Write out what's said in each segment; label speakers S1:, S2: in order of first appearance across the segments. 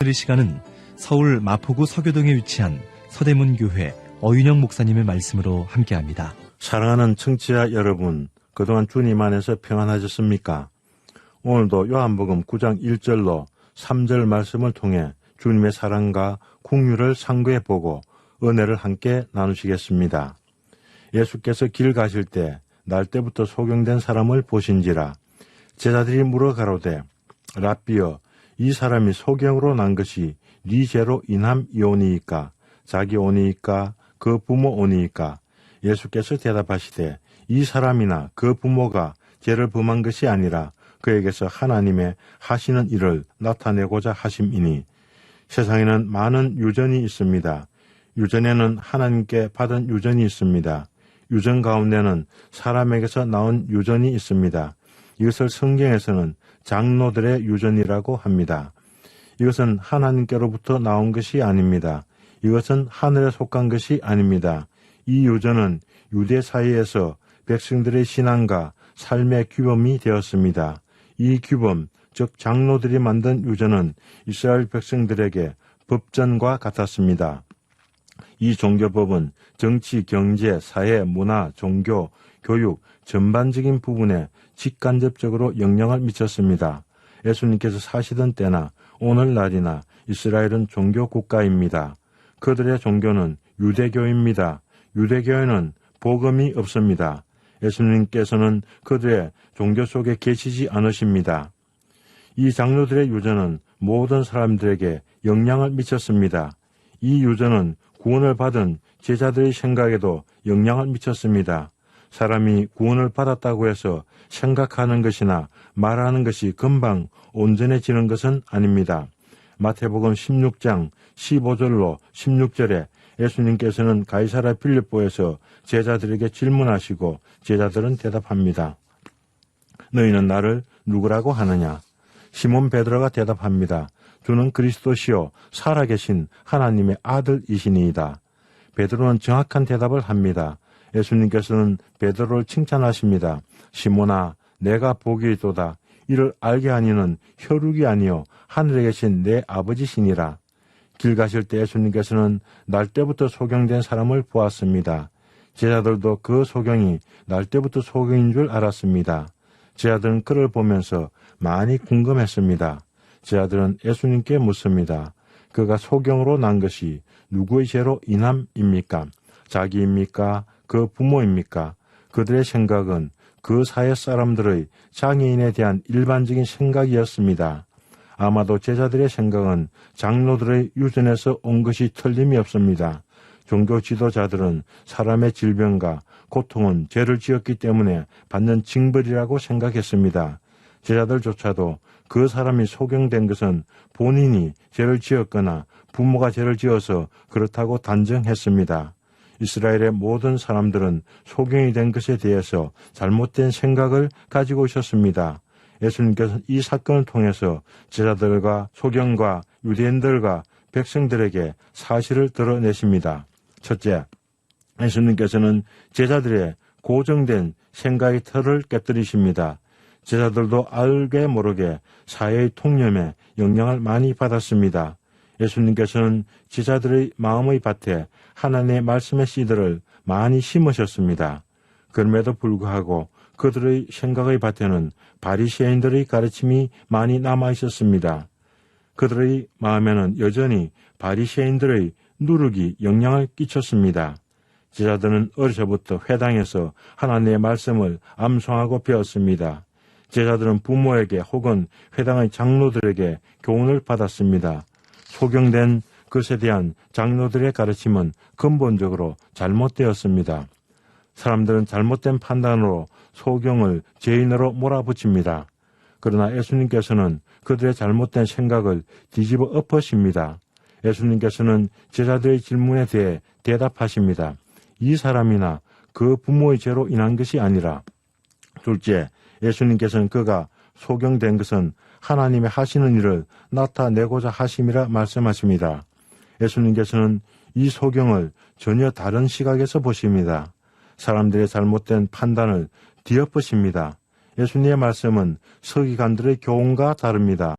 S1: 이 시간은 서울 마포구 서교동에 위치한 서대문교회 어윤영 목사님의 말씀으로 함께합니다.
S2: 사랑하는 청취자 여러분, 그동안 주님 안에서 평안하셨습니까? 오늘도 요한복음 9장 1절로 3절 말씀을 통해 주님의 사랑과 긍휼을 상고해보고 은혜를 함께 나누시겠습니다. 예수께서 길 가실 때 날때부터 소경된 사람을 보신지라. 제자들이 물어 가로되 랍비여, 이 사람이 소경으로 난 것이 네 죄로 인함이오니이까? 자기 오니이까? 그 부모 오니이까? 예수께서 대답하시되 이 사람이나 그 부모가 죄를 범한 것이 아니라 그에게서 하나님의 하시는 일을 나타내고자 하심이니. 세상에는 많은 유전이 있습니다. 유전에는 하나님께 받은 유전이 있습니다. 유전 가운데는 사람에게서 나온 유전이 있습니다. 이것을 성경에서는 장로들의 유전이라고 합니다. 이것은 하나님께로부터 나온 것이 아닙니다. 이것은 하늘에 속한 것이 아닙니다. 이 유전은 유대 사회에서 백성들의 신앙과 삶의 규범이 되었습니다. 이 규범, 즉 장로들이 만든 유전은 이스라엘 백성들에게 법전과 같았습니다. 이 종교법은 정치, 경제, 사회, 문화, 종교, 교육, 전반적인 부분에 직간접적으로 영향을 미쳤습니다. 예수님께서 사시던 때나 오늘날이나 이스라엘은 종교 국가입니다. 그들의 종교는 유대교입니다. 유대교에는 복음이 없습니다. 예수님께서는 그들의 종교 속에 계시지 않으십니다. 이 장로들의 유전은 모든 사람들에게 영향을 미쳤습니다. 이 유전은 구원을 받은 제자들의 생각에도 영향을 미쳤습니다. 사람이 구원을 받았다고 해서 생각하는 것이나 말하는 것이 금방 온전해지는 것은 아닙니다. 마태복음 16장 15절로 16절에 예수님께서는 가이사랴 빌립보에서 제자들에게 질문하시고 제자들은 대답합니다. 너희는 나를 누구라고 하느냐? 시몬 베드로가 대답합니다. 주는 그리스도시요 살아계신 하나님의 아들이시니이다. 베드로는 정확한 대답을 합니다. 예수님께서는 베드로를 칭찬하십니다. 시몬아, 내가 복이 있도다. 이를 알게 하니는 혈육이 아니요 하늘에 계신 내 아버지시니라. 길 가실 때 예수님께서는 날때부터 소경된 사람을 보았습니다. 제자들도 그 소경이 날때부터 소경인 줄 알았습니다. 제자들은 그를 보면서 많이 궁금했습니다. 제자들은 예수님께 묻습니다. 그가 소경으로 난 것이 누구의 죄로 인함입니까? 자기입니까? 그 부모입니까? 그들의 생각은 그 사회 사람들의 장애인에 대한 일반적인 생각이었습니다. 아마도 제자들의 생각은 장로들의 유전에서 온 것이 틀림이 없습니다. 종교 지도자들은 사람의 질병과 고통은 죄를 지었기 때문에 받는 징벌이라고 생각했습니다. 제자들조차도 그 사람이 소경된 것은 본인이 죄를 지었거나 부모가 죄를 지어서 그렇다고 단정했습니다. 이스라엘의 모든 사람들은 소경이 된 것에 대해서 잘못된 생각을 가지고 있었습니다. 예수님께서는 이 사건을 통해서 제자들과 소경과 유대인들과 백성들에게 사실을 드러내십니다. 첫째, 예수님께서는 제자들의 고정된 생각의 틀을 깨뜨리십니다. 제자들도 알게 모르게 사회의 통념에 영향을 많이 받았습니다. 예수님께서는 제자들의 마음의 밭에 하나님의 말씀의 씨들을 많이 심으셨습니다. 그럼에도 불구하고 그들의 생각의 밭에는 바리새인들의 가르침이 많이 남아 있었습니다. 그들의 마음에는 여전히 바리새인들의 누룩이 영향을 끼쳤습니다. 제자들은 어려서부터 회당에서 하나님의 말씀을 암송하고 배웠습니다. 제자들은 부모에게 혹은 회당의 장로들에게 교훈을 받았습니다. 소경된 것에 대한 장로들의 가르침은 근본적으로 잘못되었습니다. 사람들은 잘못된 판단으로 소경을 죄인으로 몰아붙입니다. 그러나 예수님께서는 그들의 잘못된 생각을 뒤집어 엎으십니다. 예수님께서는 제자들의 질문에 대해 대답하십니다. 이 사람이나 그 부모의 죄로 인한 것이 아니라. 둘째, 예수님께서는 그가 소경된 것은 하나님의 하시는 일을 나타내고자 하심이라 말씀하십니다. 예수님께서는 이 소경을 전혀 다른 시각에서 보십니다. 사람들의 잘못된 판단을 뒤엎으십니다. 예수님의 말씀은 서기관들의 교훈과 다릅니다.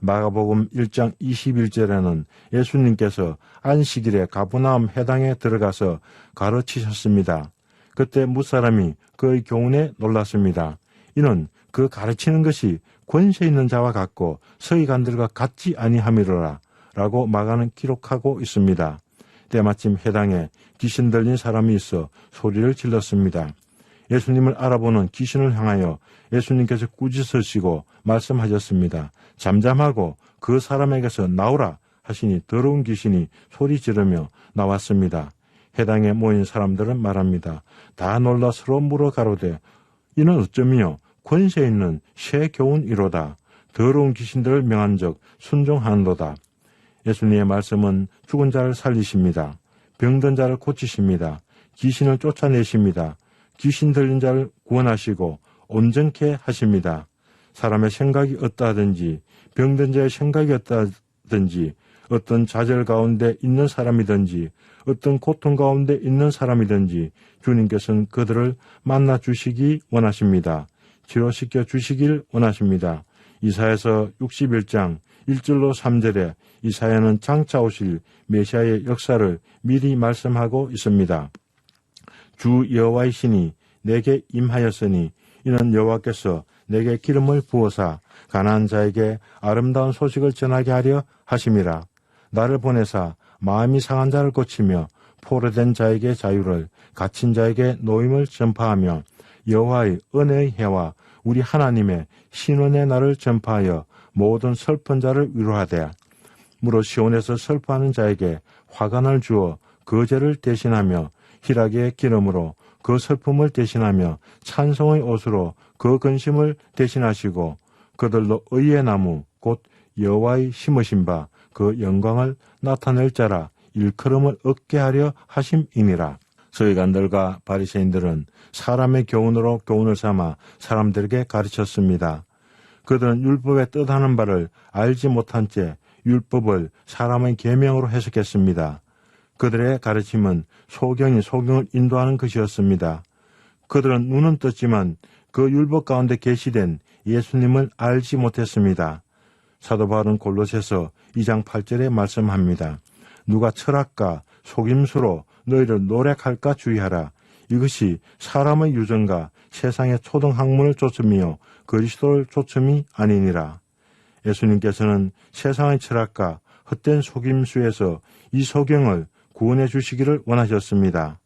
S2: 마가복음 1장 21절에는 예수님께서 안식일에 가버나움 회당에 들어가서 가르치셨습니다. 그때 무사람이 그의 교훈에 놀랐습니다. 이는 그 가르치는 것이 권세 있는 자와 같고 서기관들과 같지 아니함이로라 라고 마가는 기록하고 있습니다. 때마침 회당에 귀신 들린 사람이 있어 소리를 질렀습니다. 예수님을 알아보는 귀신을 향하여 예수님께서 꾸짖으시고 말씀하셨습니다. 잠잠하고 그 사람에게서 나오라 하시니 더러운 귀신이 소리 지르며 나왔습니다. 회당에 모인 사람들은 말합니다. 다 놀라 서로 물어 가로되 이는 어쩌미요 권세 있는 새 교훈이로다. 더러운 귀신들을 명한 적 순종하는도다. 예수님의 말씀은 죽은 자를 살리십니다. 병든 자를 고치십니다. 귀신을 쫓아내십니다. 귀신 들린 자를 구원하시고 온전케 하십니다. 사람의 생각이 어떠하든지 병든 자의 생각이 어떠하든지 어떤 좌절 가운데 있는 사람이든지 어떤 고통 가운데 있는 사람이든지 주님께서는 그들을 만나 주시기 원하십니다. 치료시켜 주시길 원하십니다. 이사야서 61장 1절로 3절에 이사야는 장차 오실 메시아의 역사를 미리 말씀하고 있습니다. 주 여호와의 신이 내게 임하였으니 이는 여호와께서 내게 기름을 부어사 가난한 자에게 아름다운 소식을 전하게 하려 하심이라. 나를 보내사 마음이 상한 자를 고치며 포로된 자에게 자유를 갇힌 자에게 노임을 전파하며 여호와의 은혜의 해와 우리 하나님의 신원의 날을 전파하여 모든 슬픈 자를 위로하되 무릇 시온에서 슬퍼하는 자에게 화관을 주어 그 죄를 대신하며 희락의 기름으로 그 슬픔을 대신하며 찬송의 옷으로 그 근심을 대신하시고 그들로 의의 나무 곧 여호와의 심으신 바 그 영광을 나타낼 자라 일컬음을 얻게 하려 하심이니라. 서기관들과 바리새인들은 사람의 교훈으로 교훈을 삼아 사람들에게 가르쳤습니다. 그들은 율법의 뜻하는 바를 알지 못한 채 율법을 사람의 계명으로 해석했습니다. 그들의 가르침은 소경이 소경을 인도하는 것이었습니다. 그들은 눈은 떴지만 그 율법 가운데 계시된 예수님을 알지 못했습니다. 사도 바울은 골로새서 2장 8절에 말씀합니다. 누가 철학과 속임수로 너희를 노력할까 주의하라. 이것이 사람의 유전과 세상의 초등학문을 쫓음이요 그리스도를 쫓음이 아니니라. 예수님께서는 세상의 철학과 헛된 속임수에서 이 소경을 구원해 주시기를 원하셨습니다.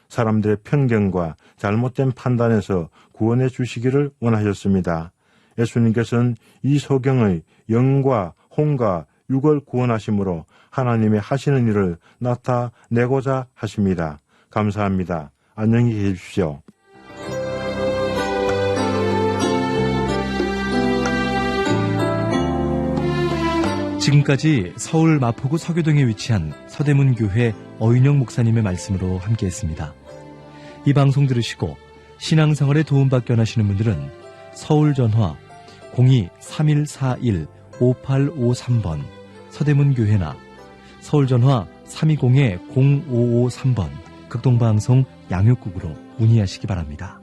S2: 사람들의 편견과 잘못된 판단에서 구원해 주시기를 원하셨습니다. 예수님께서는 이 소경의 영과 혼과 육을 구원하심으로 하나님의 하시는 일을 나타내고자 하십니다. 감사합니다. 안녕히 계십시오.
S1: 지금까지 서울 마포구 서교동에 위치한 서대문교회 어윤영 목사님의 말씀으로 함께했습니다. 이 방송 들으시고 신앙생활에 도움받기 원하시는 분들은 서울 전화 02-3141-5853번 서대문교회나 서울 전화 320-0553번 극동방송 양육국으로 문의하시기 바랍니다.